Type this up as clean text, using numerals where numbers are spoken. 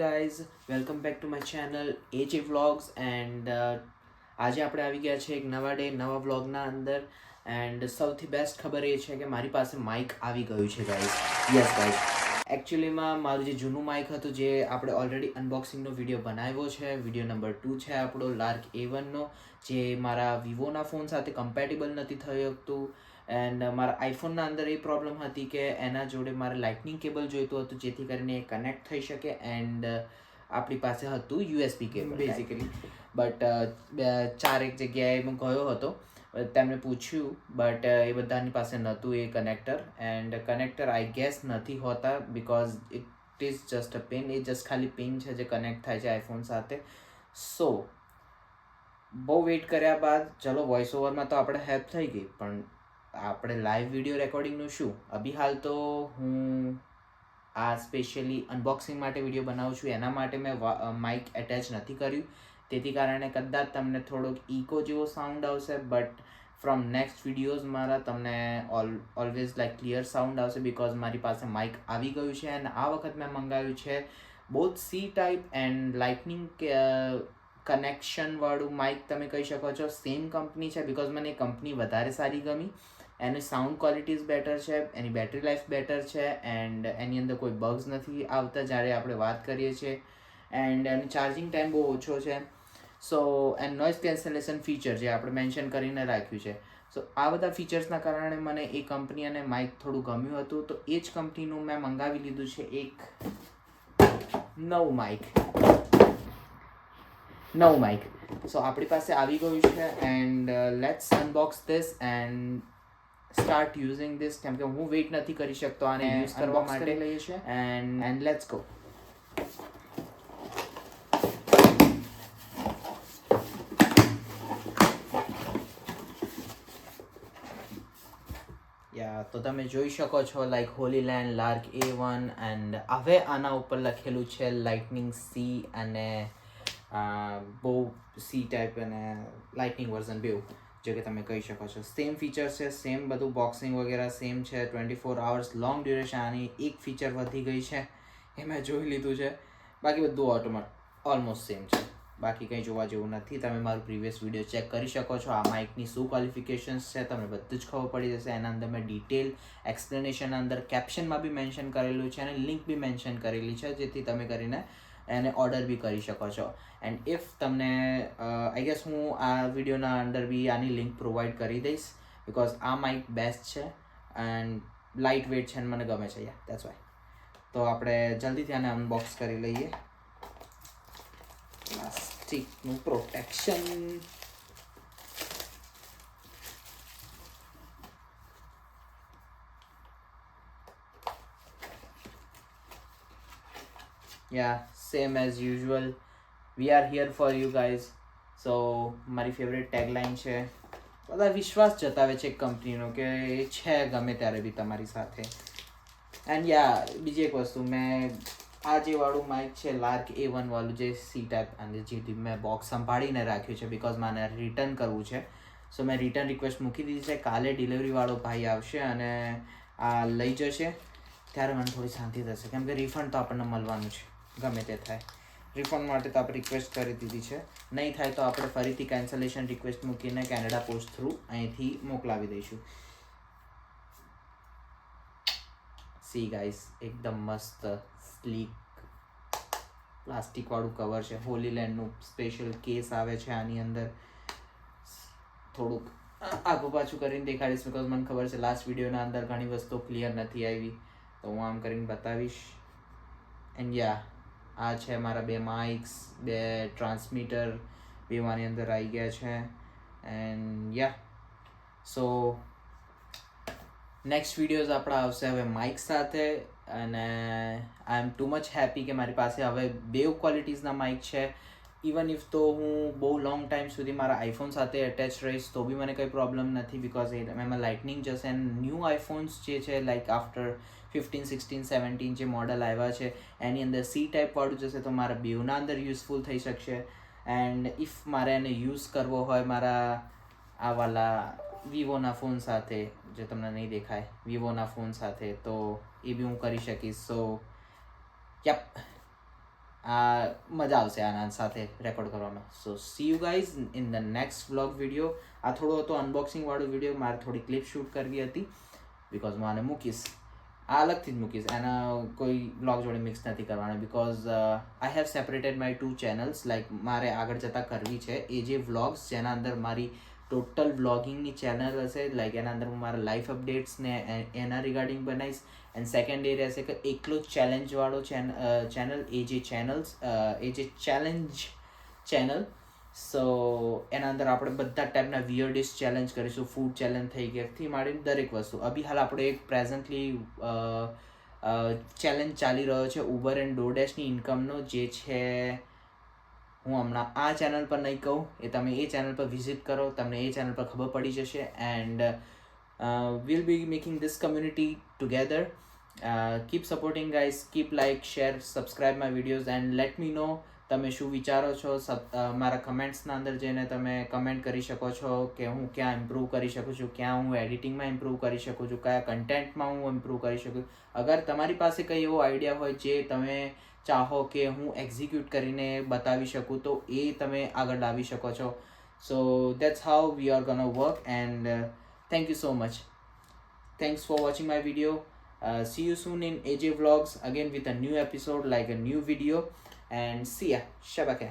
Guys, welcome back to my channel AJ vlogs and આજે આપણે આવી ગયા છે એક નવા ડે નવા વ્લોગના અંદર. એન્ડ સૌથી બેસ્ટ ખબર એ છે કે મારી પાસે માઇક આવી ગયું છે ગાઈઝ. યસ ગાઈઝ, એકચ્યુઅલીમાં મારું જે જૂનું માઇક હતું, જે આપણે ઓલરેડી અનબોક્સિંગનો વિડીયો બનાવ્યો છે, વિડીયો નંબર 2 છે આપણો લાર્ક A1નો, જે મારા વિવોના ફોન સાથે કમ્પેટેબલ નથી થયું હતું. એન્ડ મારા આઈફોનના અંદર એ પ્રોબ્લેમ હતી કે એના જોડે મારે લાઇટનિંગ કેબલ જોઈતું હતું, જેથી કરીને એ કનેક્ટ થઈ શકે. એન્ડ આપણી પાસે હતું USB કેબલ બેઝિકલી. બટ ચારેક જગ્યાએ હું ગયો હતો, તેમને પૂછ્યું, બટ એ બધાની પાસે નહોતું એ connector. And connector I guess નથી હોતા, because it is just a pin. એ જસ્ટ ખાલી પિન છે જે કનેક્ટ થાય છે આઈફોન સાથે. સો બહુ વેઇટ કર્યા બાદ ચલો વોઇસ ઓવરમાં તો આપણે હેલ્પ થઈ ગઈ, પણ આપણે લાઈવ વિડીયો રેકોર્ડિંગનું શું? અભી હાલ તો હું આ સ્પેશિયલી અનબોક્સિંગ માટે વિડીયો બનાવું છું, એના માટે મેં માઇક એટેચ નથી કર્યું. તેથી કારણે કદાચ તમને થોડોક ઇકો જેવો સાઉન્ડ આવશે, બટ ફ્રોમ નેક્સ્ટ વિડીયોઝ મારા તમને ઓલવેઝ લાઈક ક્લિયર સાઉન્ડ આવશે, બિકોઝ મારી પાસે માઇક આવી ગયું છે. અને આ વખત મેં મંગાવ્યું છે both C type and lightning કનેક્શનવાળું માઇક તમે કહી શકો છો. સેમ કંપની છે, બિકોઝ મને એ કંપની વધારે સારી ગમી. એની સાઉન્ડ ક્વોલિટીઝ બેટર છે, એની બેટરી લાઈફ બેટર છે, એન્ડ એની અંદર કોઈ બગ્સ નથી આવતા જ્યારે આપણે વાત કરીએ છીએ. એન્ડ એનું ચાર્જિંગ ટાઈમ બહુ ઓછો છે. સો એન્ડ નોઇઝ કેન્સલેશન ફીચર જે આપણે મેન્શન કરીને રાખ્યું છે. સો આ બધા ફીચર્સના કારણે મને એ કંપની અને માઇક થોડું ગમ્યું હતું, તો એ જ કંપનીનું મેં મંગાવી લીધું છે એક નવું માઇક. સો આપણી પાસે આવી ગયું છે and let's Unbox this and start using this, કેમ કે હું વેઇટ નથી કરી શકતો આને યુઝ કરવા માટે. લઈએ છીએ એન્ડ લેટ્સ ગો. યા તો તમે જોઈ શકો છો લાઈક હોલીલેન્ડ લાર્ક A1, એન્ડ હવે આના ઉપર લખેલું છે લાઇટનિંગ C અને બહુ સી ટાઈપ અને લાઇટનિંગ વર્ઝન બેઉ, જો કે તમે કહી શકો છો. સેમ ફીચર્સ છે, સેમ બધું બોક્સિંગ વગેરે સેમ છે. 24 hours લોંગ ડ્યુરેશન. આની એક ફીચર વધી ગઈ છે, એ મેં જોઈ લીધું છે. બાકી બધું ઓલમોસ્ટ સેમ છે, બાકી કંઈ જોવા જેવું નથી. તમે મારું પ્રીવિયસ વિડીયો ચેક કરી શકો છો. આ માઇકની શું ક્વોલિફિકેશન્સ છે તમને બધું જ ખબર પડી જશે. એના અંદર મેં ડિટેલ એક્સપ્લેનેશન અંદર કેપ્શનમાં બી મેન્શન કરેલું છે અને લિંક બી મેન્શન કરેલી છે, જેથી તમે કરીને એને ઓર્ડર બી કરી શકો છો. એન્ડ ઇફ તમને આઈ ગેસ હું આ વિડીયોના અંદર બી આની લિંક પ્રોવાઈડ કરી દઈશ, બિકોઝ આ માઇક બેસ્ટ છે એન્ડ લાઇટ વેઇટ છે અને મને ગમે છે. Yeah that's why. તો આપણે જલ્દીથી આને અનબોક્સ કરી લઈએ. પ્લાસ્ટિકનું protection. Yeah same as usual, we are here for you guys. So મારી ફેવરેટ ટેગલાઇન છે. બધા વિશ્વાસ જતાવે છે એક કંપનીનો કે એ છે ગમે ત્યારે બી તમારી સાથે. એન્ડ યા બીજી એક વસ્તુ, મેં આ જે વાળું માઇક છે લાર્ક A1 વાળું, જે સી ટાઈપ, અને જે મેં બોક્સ સંભાળીને રાખ્યું છે, બિકોઝ મને રિટર્ન કરવું છે. સો મેં રિટર્ન રિક્વેસ્ટ મૂકી દીધી છે. કાલે ડિલિવરીવાળો ભાઈ આવશે અને આ લઈ જશે, ત્યારે મને થોડી શાંતિ થશે, કેમ કે રિફંડ તો આપણને મળવાનું છે ગમે તે થાય. રિફંડ માટે તો આપણે રિક્વેસ્ટ કરી દીધી છે. નહીં થાય તો આપણે ફરીથી કેન્સલેશન રિક્વેસ્ટ મૂકીને કેનેડા પોસ્ટ થ્રુ અહીંથી મોકલાવી દઈશું. સી ગાઈસ, એકદમ મસ્ત સ્લીક પ્લાસ્ટિકવાળું કવર છે. હોલીલેન્ડનું સ્પેશિયલ કેસ આવે છે આની અંદર. થોડુંક આગું પાછું કરીને દેખાડીશ, બિકોઝ મને ખબર છે લાસ્ટ વિડીયોના અંદર ઘણી વસ્તુઓ ક્લિયર નથી આવી, તો હું આમ કરીને બતાવીશ. એન્ડ યા આ છે મારા 2 માઇક્સ, 2 ટ્રાન્સમીટર, બેવાની અંદર આવી ગયા છે. And yeah so next videos આપણા આવશે હવે માઇક સાથે. અને આઈ એમ ટુ મચ હેપી કે મારી પાસે હવે 2 ક્વોલિટીઝના માઇક છે. ઇવન ઇફ તો હું બહુ લોંગ ટાઈમ સુધી મારા આઈફોન સાથે એટેચ રહીશ તો બી મને કંઈ પ્રોબ્લેમ નથી, બિકોઝ એમાં લાઇટનિંગ જશે. એન્ડ ન્યૂ આઈફોન્સ જે છે લાઈક આફ્ટર 15, 16, 17 જે મોડલ આવ્યા છે, એની અંદર સી ટાઈપવાળું જશે, તો મારા બેઉના અંદર યુઝફુલ થઈ શકશે. એન્ડ ઇફ મારે એને યુઝ કરવો હોય મારા આ વાલા વિવોના ફોન સાથે, જે તમને નહીં દેખાય, વિવોના ફોન સાથે, તો એ બી હું કરી શકીશ. સો યપ, મજા આવશે આના સાથે રેકોર્ડ કરવામાં. So see you guys in the next vlog video. આ થોડો હતો અનબોક્સિંગ વાળો વિડીયો, મારે થોડી ક્લિપ શૂટ કરવી હતી બિકોઝ હું આને મૂકીશ, આ અલગથી જ મૂકીશ, એના કોઈ બ્લોગ જોડે મિક્સ નથી કરવાના because I have separated my 2 channels. Like મારે આગળ જતાં કરવી છે એજે વ્લોગ્સ, જેના અંદર મારી ટોટલ વ્લોગિંગની ચેનલ હશે. લાઈક એના અંદર હું મારા લાઈફ અપડેટ્સને એના રિગાર્ડિંગ બનાવીશ. એન્ડ સેકન્ડ એ રહેશે કે એકલો ચેલેન્જવાળો ચેનલ એજે ચેલેન્જ ચેનલ. સો એના અંદર આપણે બધા ટાઈપના વિયર્ડિશ ચેલેન્જ કરીશું. ફૂડ ચેલેન્જ થઈ ગયાથી માંડીને દરેક વસ્તુ. અભી હાલ આપણે એક પ્રેઝન્ટલી ચેલેન્જ ચાલી રહ્યો છે ઉબર એન્ડ ડોડેશની ઇન્કમનો, જે છે હું હમણાં આ ચેનલ પર નહીં કહું, એ તમે એ ચેનલ પર વિઝિટ કરો, તમને એ ચેનલ પર ખબર પડી જશે. And we'll be making this community together. Keep supporting guys, keep like, share, subscribe my videos and let me know તમે શું વિચારો છો. મારા કમેન્ટ્સના અંદર જઈને તમે કમેન્ટ કરી શકો છો કે હું ક્યાં ઇમ્પ્રૂવ કરી શકું છું, ક્યાં હું એડિટિંગમાં ઇમ્પ્રૂવ કરી શકું છું, કયા કન્ટેન્ટમાં હું ઇમ્પ્રૂવ કરી શકું. અગર તમારી પાસે કંઈ એવો આઈડિયા હોય જે તમે ચાહો કે હું એક્ઝિક્યુટ કરીને બતાવી શકું, તો એ તમે આગળ લાવી શકો છો. સો that's how we are ગોના work and thank you so much. Thanks for watching my video. See you soon in AJ Vlogs again with a new episode, like a new video. And see ya. Shabaka.